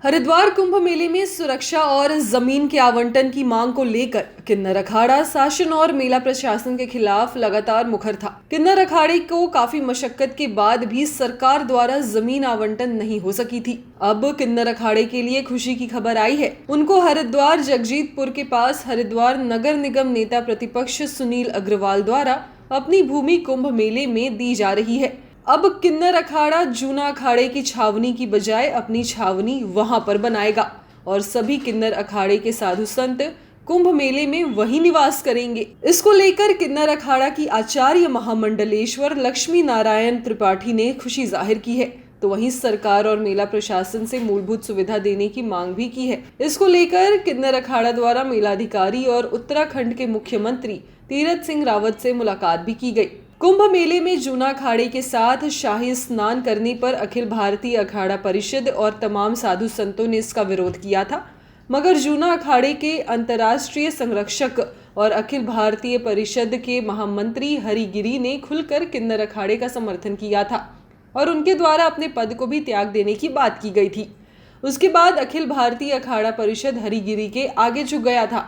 हरिद्वार कुंभ मेले में सुरक्षा और जमीन के आवंटन की मांग को लेकर किन्नर अखाड़ा शासन और मेला प्रशासन के खिलाफ लगातार मुखर था। किन्नर अखाड़े को काफी मशक्कत के बाद भी सरकार द्वारा जमीन आवंटन नहीं हो सकी थी। अब किन्नर अखाड़े के लिए खुशी की खबर आई है। उनको हरिद्वार जगजीतपुर के पास हरिद्वार नगर निगम नेता प्रतिपक्ष सुनील अग्रवाल द्वारा अपनी भूमि कुंभ मेले में दी जा रही है। अब किन्नर अखाड़ा जूना अखाड़े की छावनी की बजाय अपनी छावनी वहां पर बनाएगा और सभी किन्नर अखाड़े के साधु संत कुंभ मेले में वहीं निवास करेंगे। इसको लेकर किन्नर अखाड़ा की आचार्य महामंडलेश्वर लक्ष्मी नारायण त्रिपाठी ने खुशी जाहिर की है, तो वहीं सरकार और मेला प्रशासन से मूलभूत सुविधा देने की मांग भी की है। इसको लेकर किन्नर अखाड़ा द्वारा मेलाधिकारी और उत्तराखंड के मुख्यमंत्री तीरथ सिंह रावत से मुलाकात भी की गई। कुंभ मेले में जूना अखाड़े के साथ शाही स्नान करने पर अखिल भारतीय अखाड़ा परिषद और तमाम साधु संतों ने इसका विरोध किया था, मगर जूना अखाड़े के अंतर्राष्ट्रीय संरक्षक और अखिल भारतीय परिषद के महामंत्री हरिगिरी ने खुलकर किन्नर अखाड़े का समर्थन किया था और उनके द्वारा अपने पद को भी त्याग देने की बात की गई थी। उसके बाद अखिल भारतीय अखाड़ा परिषद हरिगिरी के आगे झुक गया था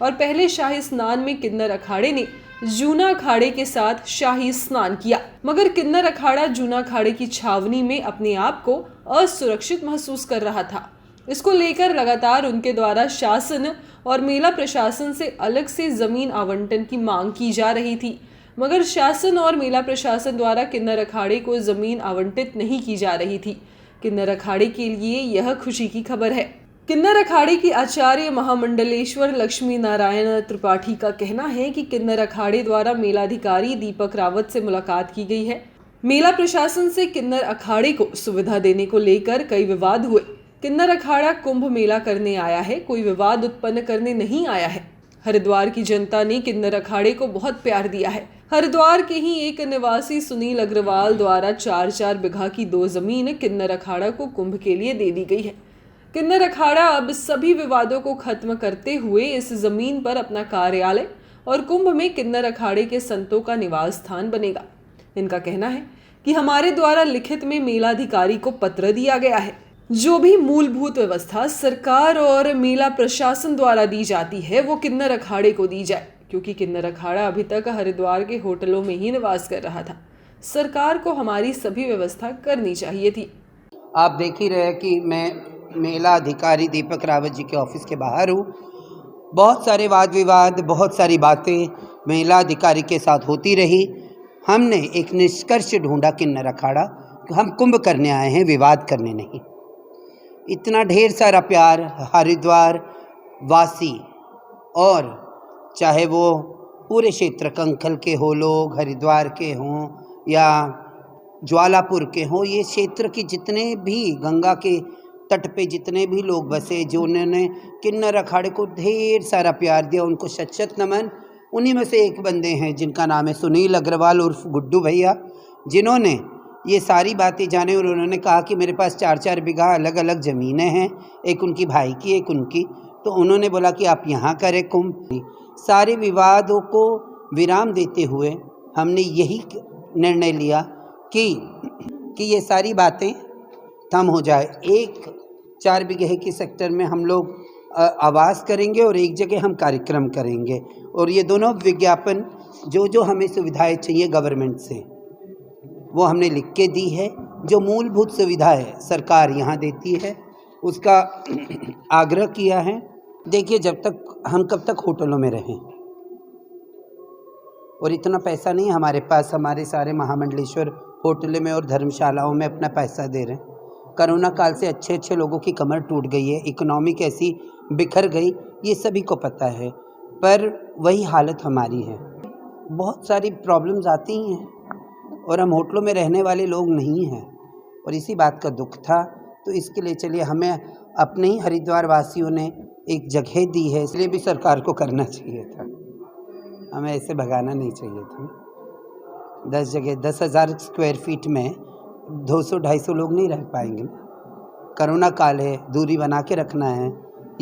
और पहले शाही स्नान में किन्नर अखाड़े ने जूना अखाड़े के साथ शाही स्नान किया, मगर किन्नर अखाड़ा जूना अखाड़े की छावनी में अपने आप को असुरक्षित महसूस कर रहा था। इसको लेकर लगातार उनके द्वारा शासन और मेला प्रशासन से अलग से जमीन आवंटन की मांग की जा रही थी, मगर शासन और मेला प्रशासन द्वारा किन्नर अखाड़े को जमीन आवंटित नहीं की जा रही थी। किन्नर अखाड़े के लिए यह खुशी की खबर है। किन्नर अखाड़े की आचार्य महामंडलेश्वर लक्ष्मी नारायण त्रिपाठी का कहना है कि किन्नर अखाड़े द्वारा मेलाधिकारी दीपक रावत से मुलाकात की गई है। मेला प्रशासन से किन्नर अखाड़े को सुविधा देने को लेकर कई विवाद हुए। किन्नर अखाड़ा कुंभ मेला करने आया है, कोई विवाद उत्पन्न करने नहीं आया है। हरिद्वार की जनता ने किन्नर अखाड़े को बहुत प्यार दिया है। हरिद्वार के ही एक निवासी सुनील अग्रवाल द्वारा 4-4 बीघा की 2 जमीन किन्नर अखाड़ा को कुंभ के लिए दे दी गई है। किन्नर अखाड़ा अब सभी विवादों को खत्म करते हुए इस जमीन पर अपना कार्यालय और कुंभ में किन्नर अखाड़े के संतों का निवास स्थान बनेगा। इनका कहना है कि हमारे द्वारा लिखित में मेलाधिकारी को पत्र दिया गया है। जो भी मूलभूत व्यवस्था सरकार और मेला प्रशासन द्वारा दी जाती है वो किन्नर अखाड़े को दी जाए, क्योंकि किन्नर अखाड़ा अभी तक हरिद्वार के होटलों में ही निवास कर रहा था। सरकार को हमारी सभी व्यवस्था करनी चाहिए थी। आप देख ही रहे कि मैं मेला अधिकारी दीपक रावत जी के ऑफिस के बाहर हूँ। बहुत सारे वाद विवाद, बहुत सारी बातें मेला अधिकारी के साथ होती रही। हमने एक निष्कर्ष ढूंढा किन्नर अखाड़ा, हम कुंभ करने आए हैं, विवाद करने नहीं। इतना ढेर सारा प्यार हरिद्वार वासी और चाहे वो पूरे क्षेत्र कंखल के हो लोग, हरिद्वार के हों या ज्वालापुर के हों, ये क्षेत्र के जितने भी गंगा के तट पे जितने भी लोग बसे, जो उन्होंने किन्नर अखाड़े को ढेर सारा प्यार दिया, उनको शत शत नमन। उन्हीं में से एक बंदे हैं जिनका नाम है सुनील अग्रवाल उर्फ गुड्डू भैया, जिन्होंने ये सारी बातें जाने और उन्होंने कहा कि मेरे पास 4-4 बीघा अलग अलग ज़मीनें हैं, एक उनकी भाई की, एक उनकी, तो उन्होंने बोला कि आप यहाँ करें कुंभ। सारे विवादों को विराम देते हुए हमने यही निर्णय लिया कि ये सारी बातें थम हो जाए। एक 4 बीघे के सेक्टर में हम लोग आवास करेंगे और एक जगह हम कार्यक्रम करेंगे, और ये दोनों विज्ञापन जो हमें सुविधाएं चाहिए गवर्नमेंट से वो हमने लिख के दी है। जो मूलभूत सुविधाएं सरकार यहाँ देती है उसका आग्रह किया है। देखिए, जब तक हम कब तक होटलों में रहें, और इतना पैसा नहीं हमारे पास। हमारे सारे महामंडलेश्वर होटल में और धर्मशालाओं में अपना पैसा दे रहे हैं। कोरोना काल से अच्छे अच्छे लोगों की कमर टूट गई है, इकोनॉमी कैसी बिखर गई ये सभी को पता है, पर वही हालत हमारी है। बहुत सारी प्रॉब्लम्स आती ही हैं और हम होटलों में रहने वाले लोग नहीं हैं, और इसी बात का दुख था। तो इसके लिए चलिए, हमें अपने ही हरिद्वार वासियों ने एक जगह दी है, इसलिए भी सरकार को करना चाहिए था, हमें ऐसे भगाना नहीं चाहिए था। 10 जगह 10,000 स्क्वायर फीट में 200-250 लोग नहीं रह पाएंगे। कोरोना काल है, दूरी बना के रखना है,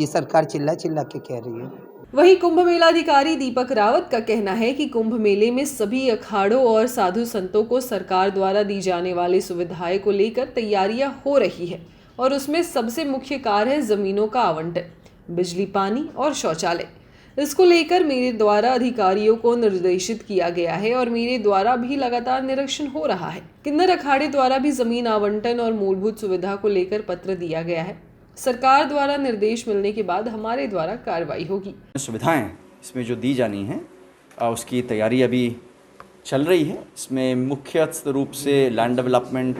ये सरकार चिल्ला चिल्ला के कह रही है। वहीं कुंभ मेलाधिकारी दीपक रावत का कहना है कि कुंभ मेले में सभी अखाड़ों और साधु संतों को सरकार द्वारा दी जाने वाली सुविधाएं को लेकर तैयारियां हो रही है और उसमें सबसे मुख्य कार्य है जमीनों का आवंटन, बिजली, पानी और शौचालय। इसको लेकर मेरे द्वारा अधिकारियों को निर्देशित किया गया है और मेरे द्वारा भी लगातार निरीक्षण हो रहा है। किन्नर अखाड़े द्वारा भी जमीन आवंटन और मूलभूत सुविधा को लेकर पत्र दिया गया है। सरकार द्वारा निर्देश मिलने के बाद हमारे द्वारा कार्रवाई होगी। सुविधाएं इसमें जो दी जानी है उसकी तैयारी अभी चल रही है। इसमें मुख्य रूप से लैंड डेवलपमेंट,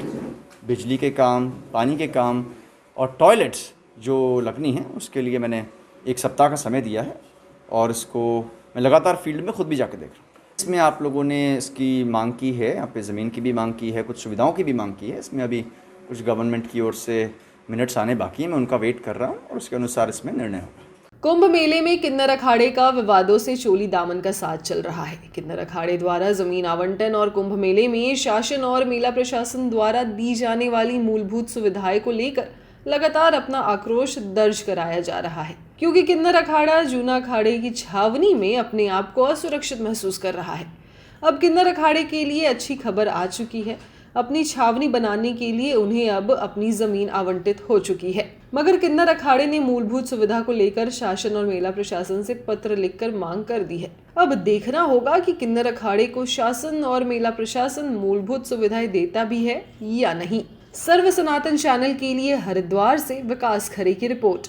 बिजली के काम, पानी के काम और टॉयलेट्स जो लगनी है उसके लिए मैंने 1 सप्ताह का समय दिया है और इसको मैं लगातार फील्ड में खुद भी जाके देख रहा हूँ। इसमें आप लोगों ने इसकी मांग की है, यहाँ पे ज़मीन की भी मांग की है, कुछ सुविधाओं की भी मांग की है। इसमें अभी कुछ गवर्नमेंट की ओर से मिनट्स आने बाकी हैं, मैं उनका वेट कर रहा हूँ और उसके अनुसार इसमें निर्णय होगा। कुंभ मेले में किन्नर अखाड़े का विवादों से चोली दामन का साथ चल रहा है। किन्नर अखाड़े द्वारा जमीन आवंटन और कुंभ मेले में शासन और मेला प्रशासन द्वारा दी जाने वाली मूलभूत सुविधाएं को लेकर लगातार अपना आक्रोश दर्ज कराया जा रहा है, क्योंकि किन्नर अखाड़ा जूना अखाड़े की छावनी में अपने आप को असुरक्षित महसूस कर रहा है। अब किन्नर अखाड़े के लिए अच्छी खबर आ चुकी है। अपनी छावनी बनाने के लिए उन्हें अब अपनी जमीन आवंटित हो चुकी है, मगर किन्नर अखाड़े ने मूलभूत सुविधा को लेकर शासन और मेला प्रशासन से पत्र लिखकर मांग कर दी है। अब देखना होगा कि किन्नर अखाड़े को शासन और मेला प्रशासन मूलभूत सुविधाएं देता भी है या नहीं। सर्व सनातन चैनल के लिए हरिद्वार से विकास खरे की रिपोर्ट।